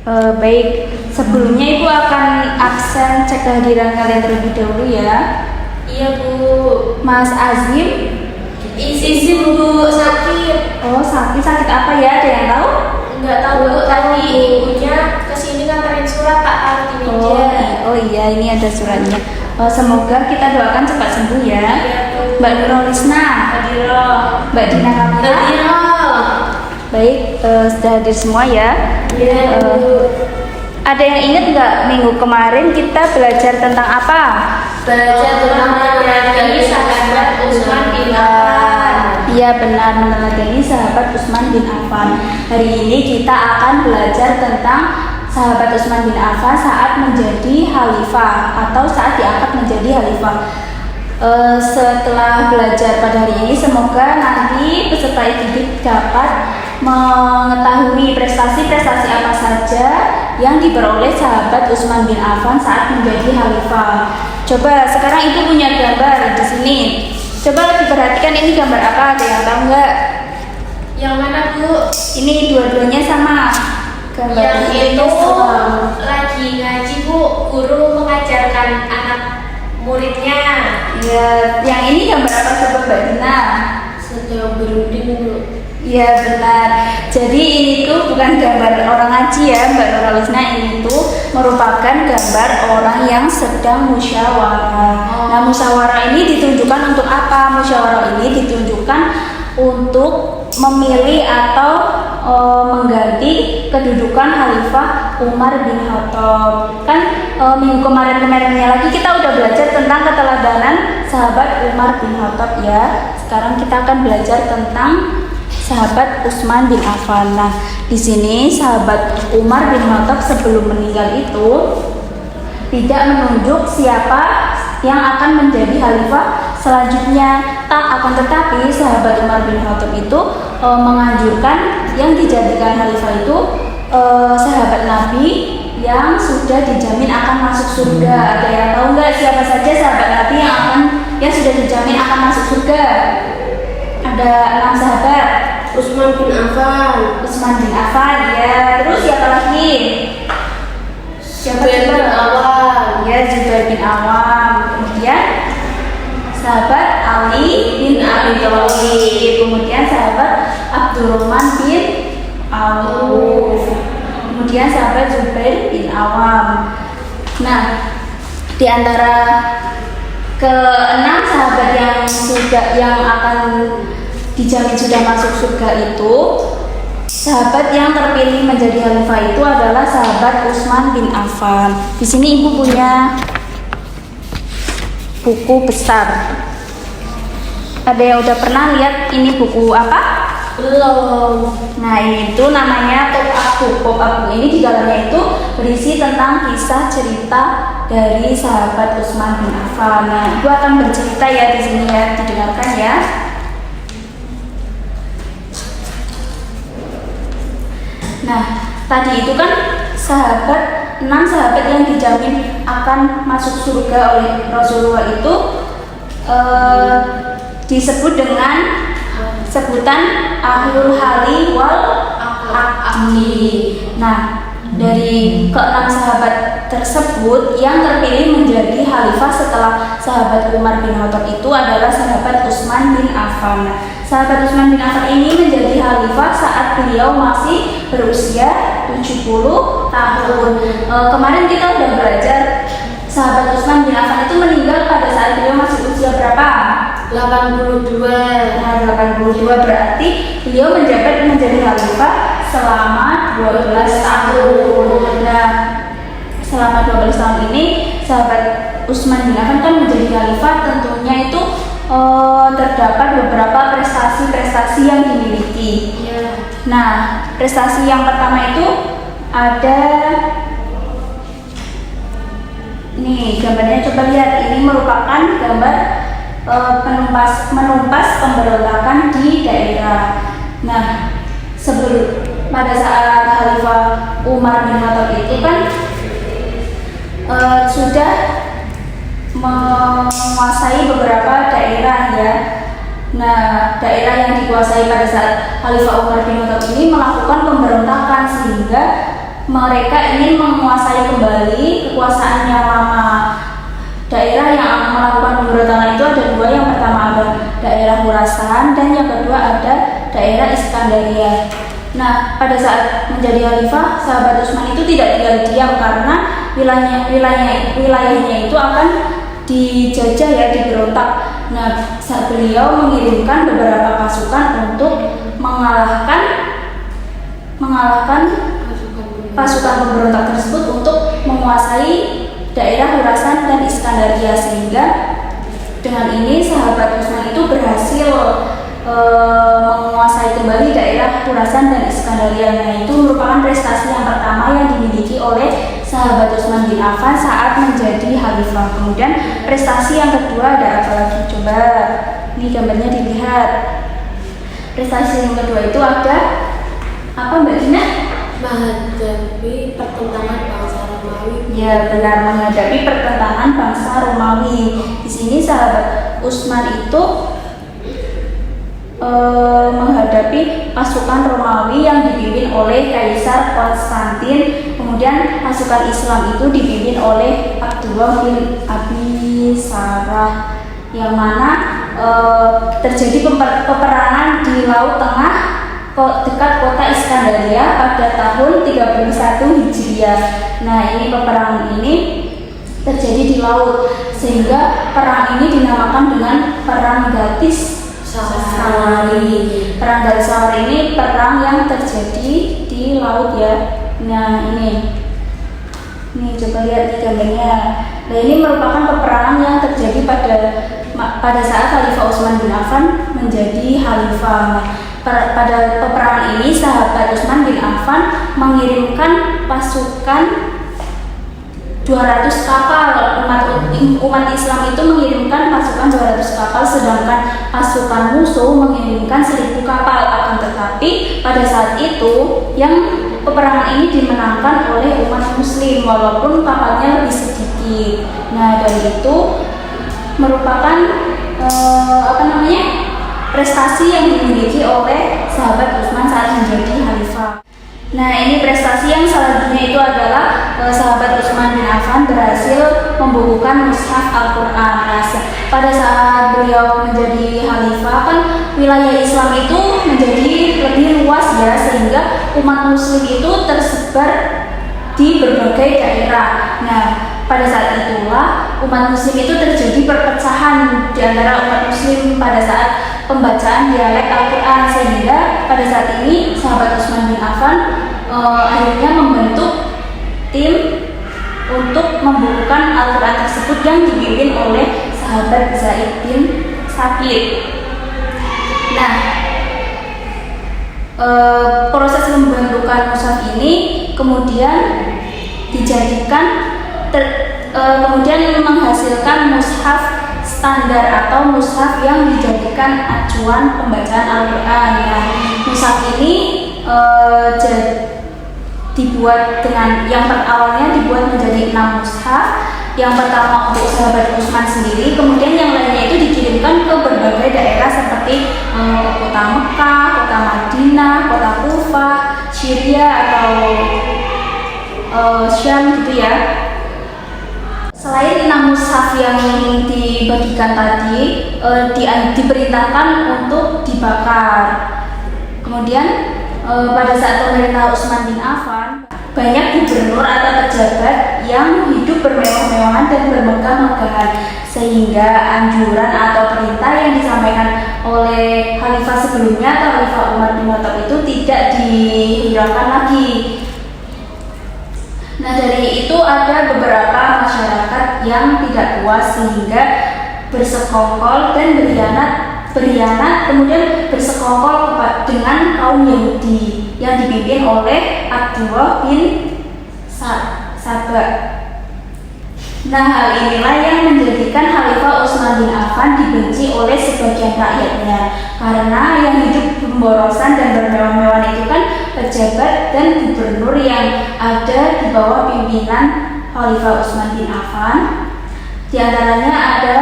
Baik, sebelumnya Ibu akan absen cek kehadiran kalian terlebih dahulu ya. Iya Bu. Mas Azim, Izin Bu, sakit. oh sakit apa ya? Ada yang tahu? Enggak tahu Bu, tadi ibunya kesini nganterin surat tak taruh di meja. Oh iya, ini ada suratnya. Semoga kita doakan cepat sembuh ya. Iya Bu. Mbak Nurholisna, Hadiro. Mbak Dina Kamila. Hadiro. Baik, sudah hadir semua ya. Iya Bu. Ada yang ingat nggak minggu kemarin kita belajar tentang apa? Belajar tentang meneladani sahabat Utsman bin Affan. Iya benar, meneladani sahabat Utsman bin Affan. Hari ini kita akan belajar tentang sahabat Utsman bin Affan saat menjadi khalifah atau saat diangkat menjadi khalifah. Setelah belajar pada hari ini, semoga nanti peserta didik dapat mengetahui prestasi-prestasi apa saja yang diperoleh sahabat Utsman bin Affan saat menjadi khalifah. Coba sekarang Ibu punya gambar di sini. Coba diperhatikan ini gambar apa? Ada yang tahu nggak? Yang mana Bu? Ini dua-duanya sama. Yang Gambarnya itu sama. lagi ngaji Bu, guru mengajarkan anak muridnya. Ya, yang ini gambar apa coba Mbak Dina? Sedang berunding Bu. Iya benar. Jadi ini tuh bukan gambar orang ngaji ya Mbak Nurholisna, ini tuh merupakan gambar orang yang sedang musyawarah. Nah musyawarah ini ditunjukkan untuk apa? Musyawarah ini ditunjukkan untuk memilih atau mengganti kedudukan Khalifah Umar bin Khattab. Kan minggu kemarinnya lagi kita udah belajar tentang keteladanan sahabat Umar bin Khattab ya. Sekarang kita akan belajar tentang sahabat Utsman bin Affan. Nah, di sini sahabat Umar bin Khattab sebelum meninggal itu tidak menunjuk siapa yang akan menjadi khalifah selanjutnya. Akan tetapi sahabat Umar bin Khattab itu menganjurkan yang dijadikan khalifah itu sahabat Nabi yang sudah dijamin akan masuk surga. Ada yang tahu nggak siapa saja sahabat Nabi yang sudah dijamin akan masuk surga? Ada 6 sahabat. Utsman bin Affan. Utsman bin Affan ya. Terus siapa lagi? Zubair bin Awam. Ya, Zubair bin Awam. Kemudian sahabat Ali bin Abi Thalib. Kemudian sahabat Abdurrahman bin Auf. Kemudian sahabat Zubair bin Awam. Nah, di antara ke-6 sahabat yang akan dijamin sudah masuk surga itu, sahabat yang terpilih menjadi khalifah itu adalah sahabat Utsman bin Affan. Di sini Ibu punya buku besar. Ada yang udah pernah lihat ini buku apa? Belum. Nah ini tuh namanya pop-up buku ini di dalamnya itu berisi tentang kisah cerita dari sahabat Utsman bin Affan. Nah Ibu akan bercerita ya di sini ya, didengarkan ya. Nah, tadi itu kan 6 sahabat yang dijamin akan masuk surga oleh Rasulullah itu disebut dengan sebutan ahlul hali wal aqdi. Nah, dari ke-6 sahabat tersebut yang terpilih menjadi khalifah setelah sahabat Umar bin Khattab itu adalah sahabat Utsman bin Affan. Sahabat Utsman bin Affan ini menjadi khalifah saat beliau masih berusia 70 tahun. Kemarin kita udah belajar sahabat Utsman bin Affan itu meninggal pada saat beliau masih usia berapa? 82. Nah, 82 berarti beliau menjabat menjadi khalifah selama 12 tahun. Nah, selama 12 tahun ini sahabat Utsman bin Affan kan menjadi khalifah, tentunya itu terdapat beberapa prestasi-prestasi yang dimiliki. Ya. Nah, prestasi yang pertama itu ada nih gambarnya, coba lihat. Ini merupakan gambar menumpas pemberontakan di daerah. Nah, pada saat Khalifah Umar bin Khattab itu kan sudah menguasai beberapa daerah ya. Nah, daerah yang dikuasai pada saat Khalifah Umar bin Khattab ini melakukan pemberontakan sehingga mereka ingin menguasai kembali kekuasaan yang lama. Daerah yang melakukan pemberontakan itu ada dua. Yang pertama ada daerah Khurasan dan yang kedua ada daerah Iskandaria. Nah, pada saat menjadi khalifah, sahabat Utsman itu tidak tinggal diam karena wilayahnya itu akan dijajah ya, diberontak. Nah, saat beliau mengirimkan beberapa pasukan untuk mengalahkan pasukan pemberontak tersebut untuk menguasai daerah Khurasan dan Iskandaria, sehingga dengan ini sahabat Utsman itu berhasil menguasai kembali daerah Khurasan dan Iskandaria. Nah, itu merupakan prestasi yang pertama yang dimiliki oleh sahabat Utsman bin Affan saat menjadi khalifah. Kemudian prestasi yang kedua ada apa lagi? Coba ini gambarnya dilihat. Prestasi yang kedua itu ada apa, Mbak Dina? Menghadapi pertentangan bangsa Romawi. Ya, benar, menghadapi pertentangan bangsa Romawi. Di sini sahabat Utsman itu menghadapi pasukan Romawi yang dipimpin oleh Kaisar Konstantin. Kemudian pasukan Islam itu dipimpin oleh Abdullah bin Abi Sarah, yang mana terjadi peperangan di Laut Tengah dekat kota Iskandaria pada tahun 31 Hijriah. Nah, ini peperangan ini terjadi di laut, sehingga perang ini dinamakan dengan Perang Gatis Sawari. Perang Gatis Sawari ini perang yang terjadi di laut ya. Nah, ini coba lihat di gambarnya. Nah, ini merupakan peperangan yang terjadi pada saat Khalifah Utsman bin Affan menjadi khalifah. Pada peperangan ini sahabat Utsman bin Affan mengirimkan pasukan 200 kapal. Umat Islam itu mengirimkan pasukan 200 kapal, sedangkan pasukan musuh mengirimkan 1000 kapal. Akan tetapi pada saat itu yang peperangan ini dimenangkan oleh umat muslim walaupun kapalnya lebih sedikit. Nah, dari itu merupakan prestasi yang dimiliki oleh sahabat Utsman saat menjadi khalifah. Nah, ini prestasi yang selanjutnya itu adalah sahabat Utsman bin Affan berhasil membukukan mushaf Al-Quran. Nah, pada saat beliau menjadi khalifah kan wilayah Islam itu menjadi lebih luas ya, sehingga umat muslim itu tersebar di berbagai daerah. Nah, pada saat itulah umat muslim itu terjadi perpecahan di antara umat muslim pada saat pembacaan dialek Al-Quran, sehingga pada saat ini sahabat Utsman bin Affan akhirnya membentuk tim untuk membukukan Al-Quran tersebut yang dipimpin oleh sahabat Zaid bin Sabit. Nah, proses pembentukan mushaf ini kemudian dijadikan kemudian menghasilkan mushaf standar atau mushaf yang dijadikan acuan pembacaan Al-Quran. Nah, mushaf ini dibuat dengan awalnya dibuat menjadi 6 mushaf. Yang pertama untuk sahabat Utsman sendiri, kemudian yang lainnya itu dikirimkan ke berbagai daerah seperti kota Mekah, kota Madinah, kota Kufah, Syria atau Syam gitu ya. Selain 6 mushaf yang dibagikan tadi, diperintahkan untuk dibakar. Kemudian pada saat pemerintah Utsman bin Affan, banyak gubernur atau pejabat yang hidup bermewah-mewahan dan bermegah-megahan, sehingga anjuran atau perintah yang disampaikan oleh khalifah sebelumnya atau Khalifah Umar bin Khattab itu tidak dihiraukan lagi. Nah, dari itu ada beberapa masyarakat yang tidak puas sehingga bersekongkol dan berkhianat kemudian bersekongkol dengan kaum Yahudi yang dipimpin oleh Abdullah bin Sabah. Nah, hal inilah yang menjadikan Khalifah Utsman bin Affan dibenci oleh sebagian rakyatnya, karena yang hidup pemborosan dan bermewah-mewahan itu kan pejabat dan gubernur yang ada di bawah pimpinan Khalifah Utsman bin Affan. Di antaranya ada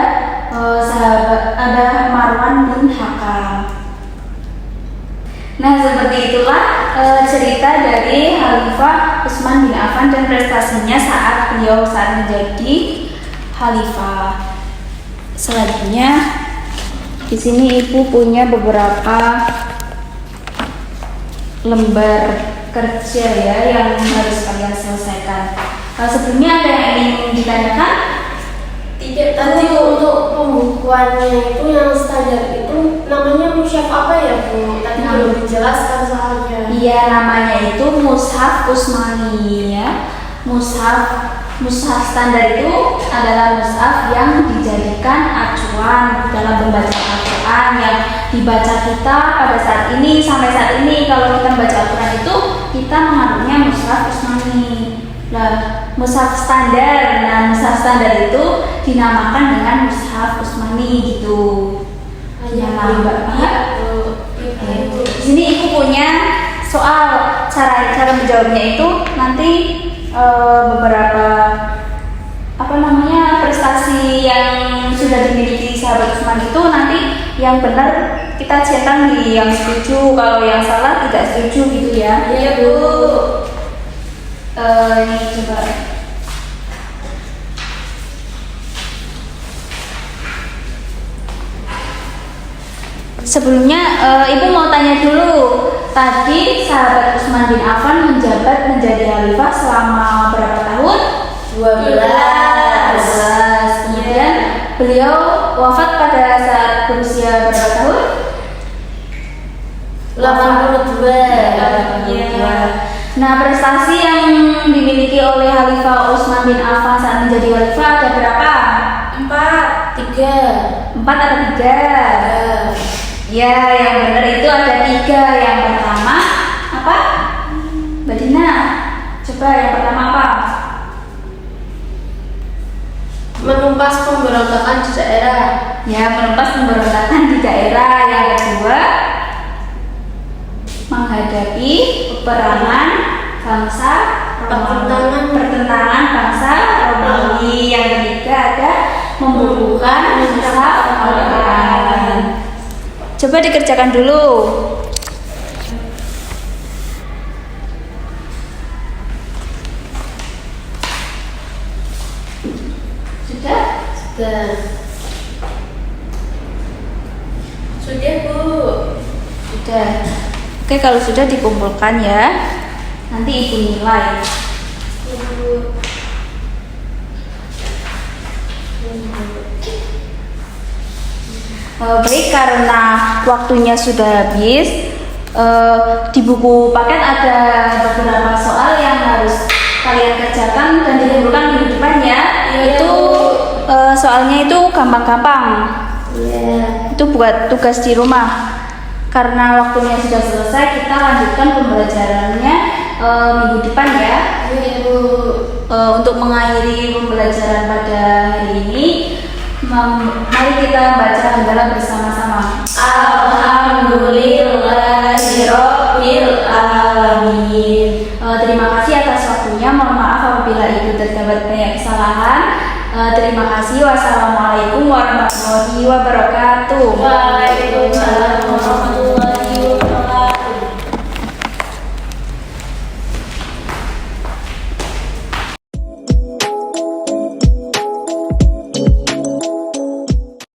Marwan bin Hakam. Nah, seperti itulah cerita dari Khalifah Utsman bin Affan dan prestasinya saat menjadi khalifah. Selanjutnya di sini ibu punya beberapa lembar kerja ya yang harus kalian selesaikan. Sebelumnya ada yang ingin ditanyakan? Tidak, tadi untuk pembukuannya itu yang standar itu namanya mushaf apa ya Bu? Tadi belum dijelaskan soalnya. Iya, namanya itu mushaf Utsmani ya. Mushaf standar itu adalah mushaf yang dijadikan acuan dalam membaca Al-Quran yang dibaca kita pada saat ini sampai saat ini. Kalau kita membaca Al-Quran itu kita menganutnya mushaf Utsmani. Nah, mushaf standar. Nah, mushaf standar itu dinamakan dengan mushaf Utsmani gitu. Iya, Mbak. Iya. Di sini ibu punya soal cara menjawabnya itu nanti beberapa prestasi yang sudah dimiliki sahabat Utsman itu nanti yang benar kita centang di yang setuju, kalau yang salah tidak setuju gitu ya. Iya Bu. Ini coba. Sebelumnya ibu mau tanya dulu. Tadi sahabat Utsman bin Affan menjabat menjadi khalifah selama berapa tahun? 12. Kemudian beliau wafat pada saat berusia berapa tahun? 82. Nah, prestasi yang dimiliki oleh Khalifah Utsman bin Affan saat menjadi khalifah ada berapa? 4. 4 atau 3? Ya, yang benar itu ada 3. Yang pertama apa? Mbak Dina, coba yang pertama apa? Menumpas pemberontakan di daerah. Ya, menumpas pemberontakan di daerah. Yang kedua, menghadapi peperangan bangsa pertentangan bangsa Romawi. Yang ketiga ada membukukan mushaf Al-Quran. Coba dikerjakan dulu. Sudah Bu. Sudah. Oke, kalau sudah dikumpulkan ya. Nanti ibu nilai. Baik, karena waktunya sudah habis, di buku paket ada beberapa soal yang harus kalian kerjakan dan dikumpulkan minggu depan ya. Itu soalnya itu gampang-gampang. Itu buat tugas di rumah. Karena waktunya sudah selesai, kita lanjutkan pembelajarannya minggu depan ya. Untuk mengakhiri pembelajaran pada hari ini, mari kita baca hamdalah bersama-sama. Alhamdulillahirabbil alamin. Terima kasih atas waktunya. Mohon maaf apabila ibu terdapat banyak kesalahan. Terima kasih. Wassalamualaikum warahmatullahi wabarakatuh.